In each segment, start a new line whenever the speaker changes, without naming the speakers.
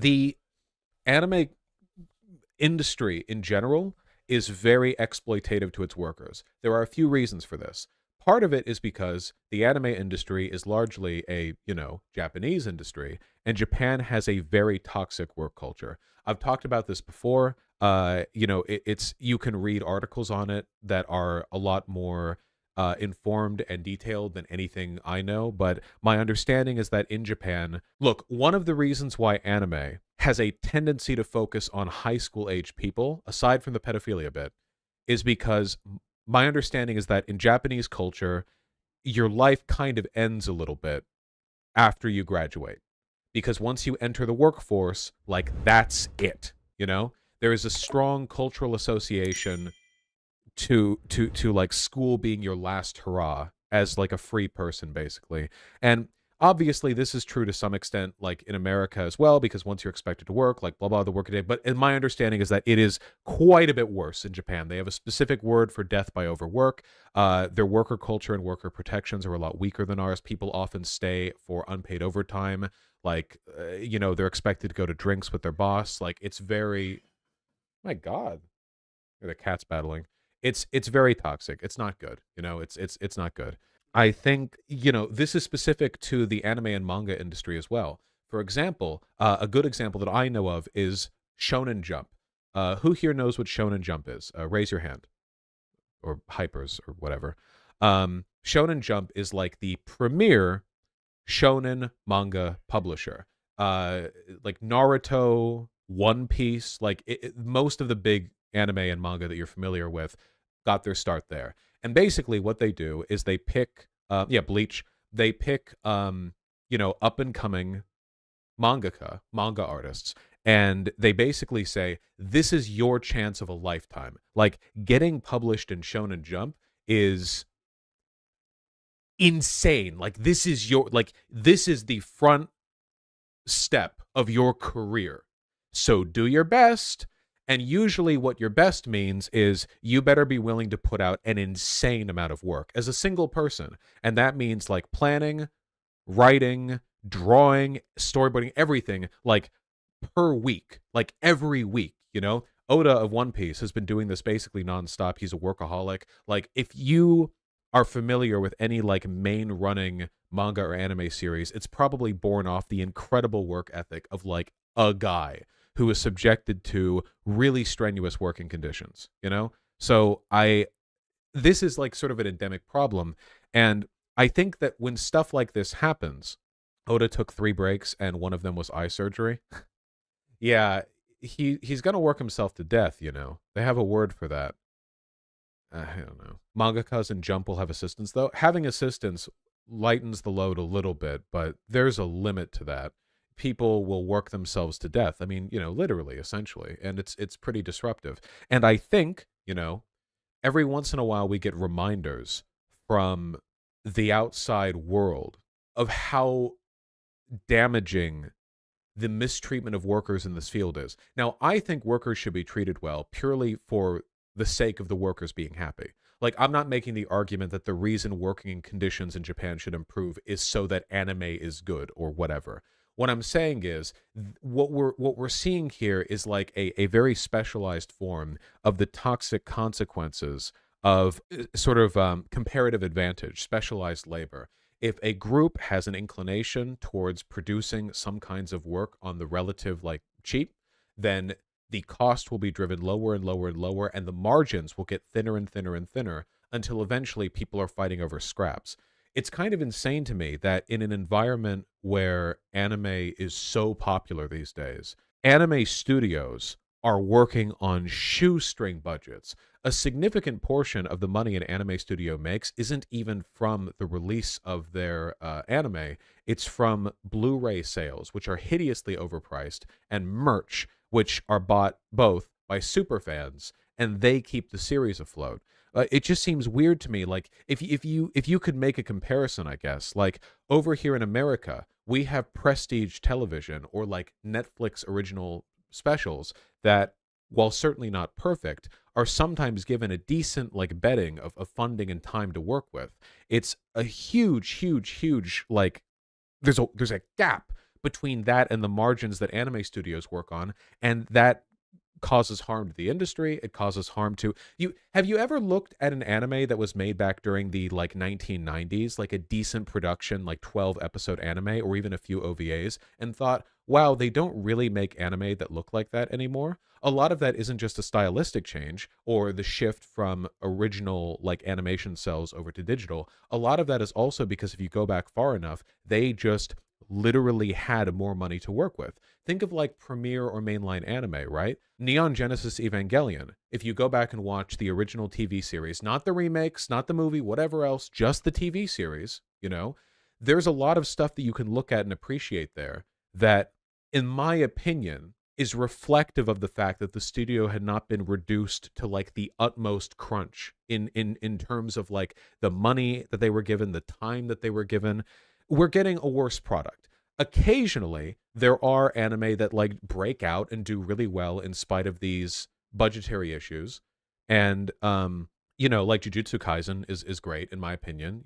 The anime industry in general is very exploitative to its workers. There are a few reasons for this. Part of it is because the anime industry is largely a, Japanese industry, and Japan has a very toxic work culture. I've talked about this before. It's you can read articles on it that are a lot more informed and detailed than anything I know. But my understanding is that in Japan, look, one of the reasons why anime has a tendency to focus on high school age people, aside from the pedophilia bit, is because my understanding is that in Japanese culture, your life kind of ends a little bit after you graduate. Because once you enter the workforce, like that's it, There is a strong cultural association to like school being your last hurrah as like a free person, basically. And obviously this is true to some extent like in America as well, because once you're expected to work, like blah blah the workaday. But in my understanding is that it is quite a bit worse in Japan. They have a specific word for death by overwork. Their worker culture and worker protections are a lot weaker than ours. People often stay for unpaid overtime. Like they're expected to go to drinks with their boss. Like it's very, my god, the cat's battling. It's very toxic. It's not good. It's not good. I think, this is specific to the anime and manga industry as well. For example, a good example that I know of is Shonen Jump. Who here knows what Shonen Jump is? Raise your hand. Or Hypers or whatever. Shonen Jump is like the premier shonen manga publisher. Like Naruto, One Piece, like most of the big anime and manga that you're familiar with got their start there. And basically what they do is they pick Bleach, they pick up and coming manga artists, and they basically say this is your chance of a lifetime. Like getting published in Shonen Jump is insane. Like this is the front step of your career. So do your best. And usually what your best means is you better be willing to put out an insane amount of work as a single person. And that means like planning, writing, drawing, storyboarding, everything like per week, like every week, Oda of One Piece has been doing this basically nonstop. He's a workaholic. Like if you are familiar with any like main running manga or anime series, it's probably born off the incredible work ethic of like a guy who is subjected to really strenuous working conditions, So this is like sort of an endemic problem. And I think that when stuff like this happens, Oda took 3 breaks and one of them was eye surgery. Yeah, he's going to work himself to death, They have a word for that. I don't know. Mangakas and Jump will have assistants, though. Having assistants lightens the load a little bit, but there's a limit to that. People will work themselves to death. I mean, literally, essentially, and it's pretty disruptive. And I think, every once in a while we get reminders from the outside world of how damaging the mistreatment of workers in this field is. Now, I think workers should be treated well purely for the sake of the workers being happy. Like, I'm not making the argument that the reason working conditions in Japan should improve is so that anime is good or whatever. What I'm saying is what we're seeing here is like a very specialized form of the toxic consequences of sort of comparative advantage, specialized labor. If a group has an inclination towards producing some kinds of work on the relative like cheap, then the cost will be driven lower and lower and lower, and the margins will get thinner and thinner and thinner until eventually people are fighting over scraps. It's kind of insane to me that in an environment where anime is so popular these days, anime studios are working on shoestring budgets. A significant portion of the money an anime studio makes isn't even from the release of their anime. It's from Blu-ray sales, which are hideously overpriced, and merch, which are bought both by superfans, and they keep the series afloat. It just seems weird to me. Like if you could make a comparison, I guess, like over here in America, we have prestige television or like Netflix original specials that, while certainly not perfect, are sometimes given a decent like bedding of funding and time to work with. It's a huge like there's a gap between that and the margins that anime studios work on, and that causes harm to the industry. It causes harm to you. Have you ever looked at an anime that was made back during the like 1990s, like a decent production, like 12 episode anime or even a few OVAs, and thought, wow, they don't really make anime that look like that anymore? A lot of that isn't just a stylistic change or the shift from original like animation cells over to digital. A lot of that is also because if you go back far enough, they just literally had more money to work with. Think of like premiere or mainline anime, right? Neon Genesis Evangelion. If you go back and watch the original TV series, not the remakes, not the movie, whatever else, just the TV series, there's a lot of stuff that you can look at and appreciate there that, in my opinion, is reflective of the fact that the studio had not been reduced to like the utmost crunch in terms of like the money that they were given, the time that they were given. We're getting a worse product. Occasionally, there are anime that like break out and do really well in spite of these budgetary issues. And like Jujutsu Kaisen is great in my opinion.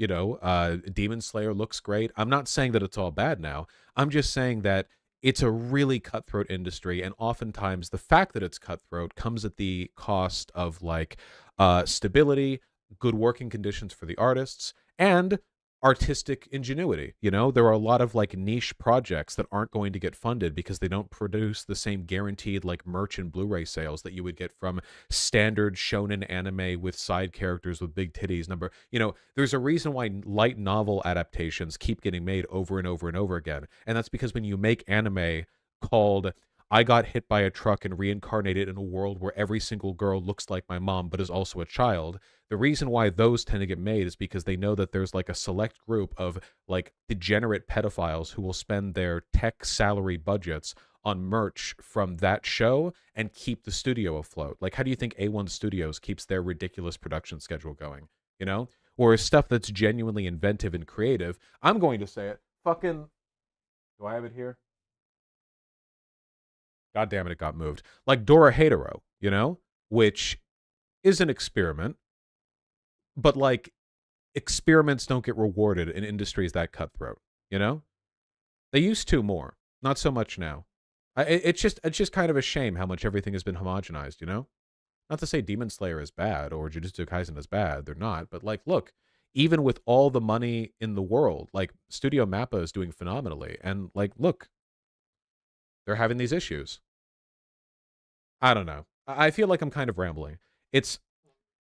Demon Slayer looks great. I'm not saying that it's all bad now. I'm just saying that it's a really cutthroat industry, and oftentimes the fact that it's cutthroat comes at the cost of like stability, good working conditions for the artists, and artistic ingenuity. There are a lot of like niche projects that aren't going to get funded because they don't produce the same guaranteed like merch and Blu-ray sales that you would get from standard shonen anime with side characters with big titties. There's a reason why light novel adaptations keep getting made over and over and over again, and that's because when you make anime called I got hit by a truck and reincarnated in a world where every single girl looks like my mom but is also a child, the reason why those tend to get made is because they know that there's like a select group of like degenerate pedophiles who will spend their tech salary budgets on merch from that show and keep the studio afloat. Like, how do you think A1 Studios keeps their ridiculous production schedule going? Or stuff that's genuinely inventive and creative. I'm going to say it. Fucking, do I have it here? God damn it, it got moved. Like Dorohedoro, which is an experiment, but like experiments don't get rewarded in industries that cutthroat. They used to more, not so much now. It's just kind of a shame how much everything has been homogenized. Not to say Demon Slayer is bad or Jujutsu Kaisen is bad, they're not. But like, look, even with all the money in the world, like Studio Mappa is doing phenomenally, and like, look, they're having these issues. I don't know. I feel like I'm kind of rambling. It's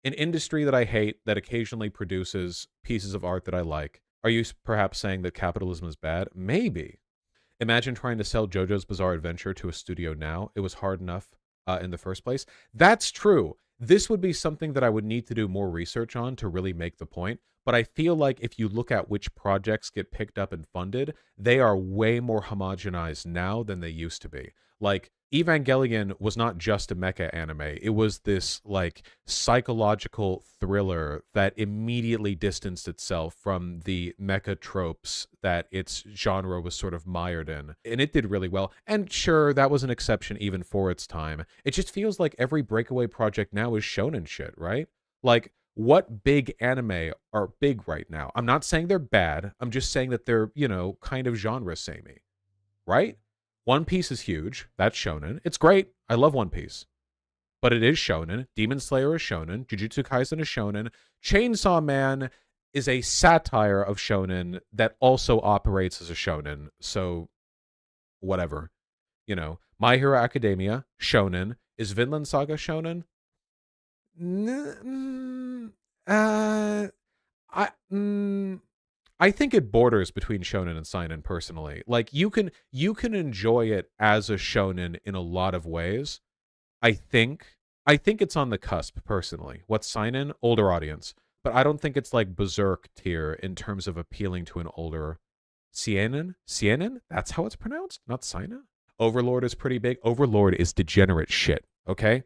an industry that I hate that occasionally produces pieces of art that I like. Are you perhaps saying that capitalism is bad? Maybe. Imagine trying to sell JoJo's Bizarre Adventure to a studio now. It was hard enough in the first place. That's true. This would be something that I would need to do more research on to really make the point. But I feel like if you look at which projects get picked up and funded, they are way more homogenized now than they used to be. Like, Evangelion was not just a mecha anime. It was this like psychological thriller that immediately distanced itself from the mecha tropes that its genre was sort of mired in. And it did really well. And sure, that was an exception even for its time. It just feels like every breakaway project now is shonen shit, right? Like, what big anime are big right now? I'm not saying they're bad. I'm just saying that they're, kind of genre samey, right? One Piece is huge. That's shonen. It's great. I love One Piece. But it is shonen. Demon Slayer is shonen. Jujutsu Kaisen is shonen. Chainsaw Man is a satire of shonen that also operates as a shonen. So, whatever. My Hero Academia, shonen. Is Vinland Saga shonen? I think it borders between shonen and seinen personally. Like you can enjoy it as a shonen in a lot of ways. I think it's on the cusp personally. What's seinen? Older audience. But I don't think it's like Berserk tier in terms of appealing to an older seinen? Seinen? That's how it's pronounced? Not seinen? Overlord is pretty big. Overlord is degenerate shit, okay?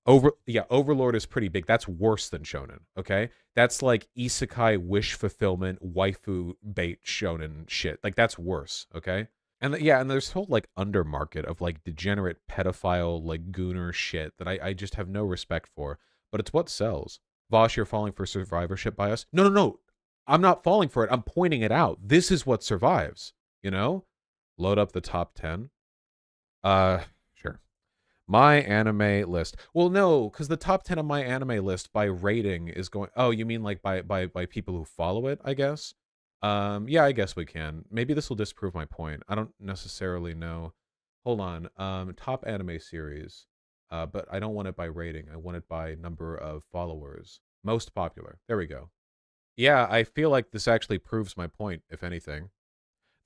Overlord is pretty big. That's worse than shonen, okay? That's like isekai wish fulfillment, waifu bait shonen shit. Like that's worse, okay? And and there's whole like undermarket of like degenerate pedophile like gooner shit that I just have no respect for. But it's what sells. Vaush, you're falling for survivorship bias. No. I'm not falling for it. I'm pointing it out. This is what survives, Load up the top 10. Sure. My anime list. Well, no, because the top 10 of my anime list by rating is going. Oh, you mean like by people who follow it, I guess? Yeah, I guess we can. Maybe this will disprove my point. I don't necessarily know. Hold on. Top anime series. But I don't want it by rating. I want it by number of followers. Most popular. There we go. Yeah, I feel like this actually proves my point, if anything.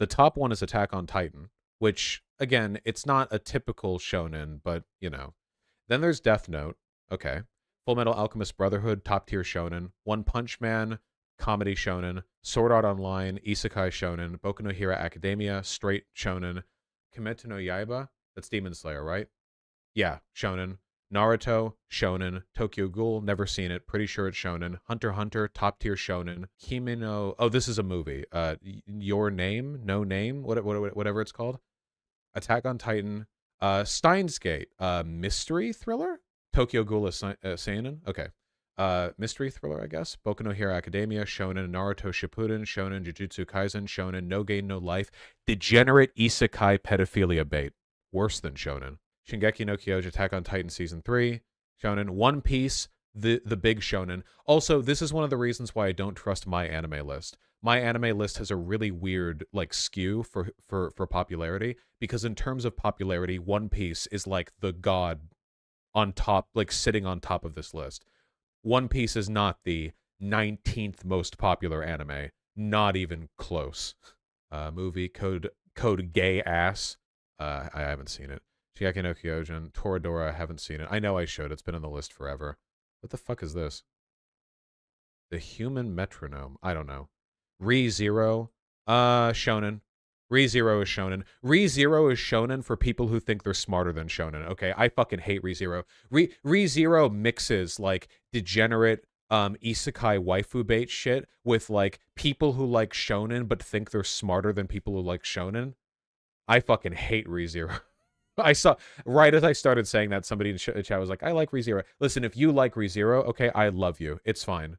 The top one is Attack on Titan, which, again, it's not a typical shonen, but, you know. Then there's Death Note. Okay. Full Metal Alchemist Brotherhood, top tier shonen. One Punch Man, comedy shonen. Sword Art Online, isekai shonen. Boku no Hero Academia, straight shonen. Kimetsu no Yaiba, that's Demon Slayer, right? Yeah, shonen. Naruto, shonen. Tokyo Ghoul, never seen it. Pretty sure it's shonen. Hunter x Hunter, top tier shonen. Kimi no... Oh, this is a movie. Your Name? No Name? Whatever it's called. Attack on Titan. Steins Gate, mystery thriller? Tokyo Ghoul is seinen? Okay. Mystery thriller, I guess. Boku no Hero Academia, shonen. Naruto Shippuden, shonen. Jujutsu Kaisen, shonen. No Gain, No Life. Degenerate isekai pedophilia bait. Worse than shonen. Shingeki no Kyojin, Attack on Titan Season 3, shonen. One Piece, the big shonen. Also, this is one of the reasons why I don't trust my anime list. My anime list has a really weird, like, skew for popularity, because in terms of popularity, One Piece is like the god on top, like, sitting on top of this list. One Piece is not the 19th most popular anime. Not even close. Movie, Code Gay Ass. I haven't seen it. Shingeki no Kyojin, Toradora, I haven't seen it. I know I should. It's been on the list forever. What the fuck is this? The Human Metronome. I don't know. ReZero. Shonen. ReZero is shonen. ReZero is shonen for people who think they're smarter than shonen. Okay, I fucking hate ReZero. ReZero mixes like degenerate isekai waifu bait shit with like people who like shonen but think they're smarter than people who like shonen. I fucking hate ReZero. I saw right as I started saying that, somebody in chat was like, "I like ReZero." Listen, if you like ReZero, okay, I love you. It's fine.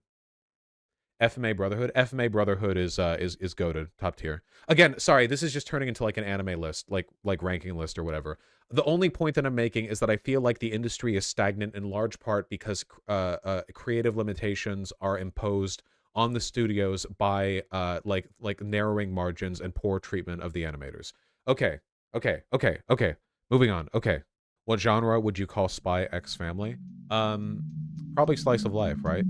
FMA Brotherhood. FMA Brotherhood is goated, top tier. Again, sorry, this is just turning into like an anime list, like ranking list or whatever. The only point that I'm making is that I feel like the industry is stagnant in large part because creative limitations are imposed on the studios by like narrowing margins and poor treatment of the animators. Okay. Moving on. Okay. What genre would you call Spy X Family? Probably slice of life, right?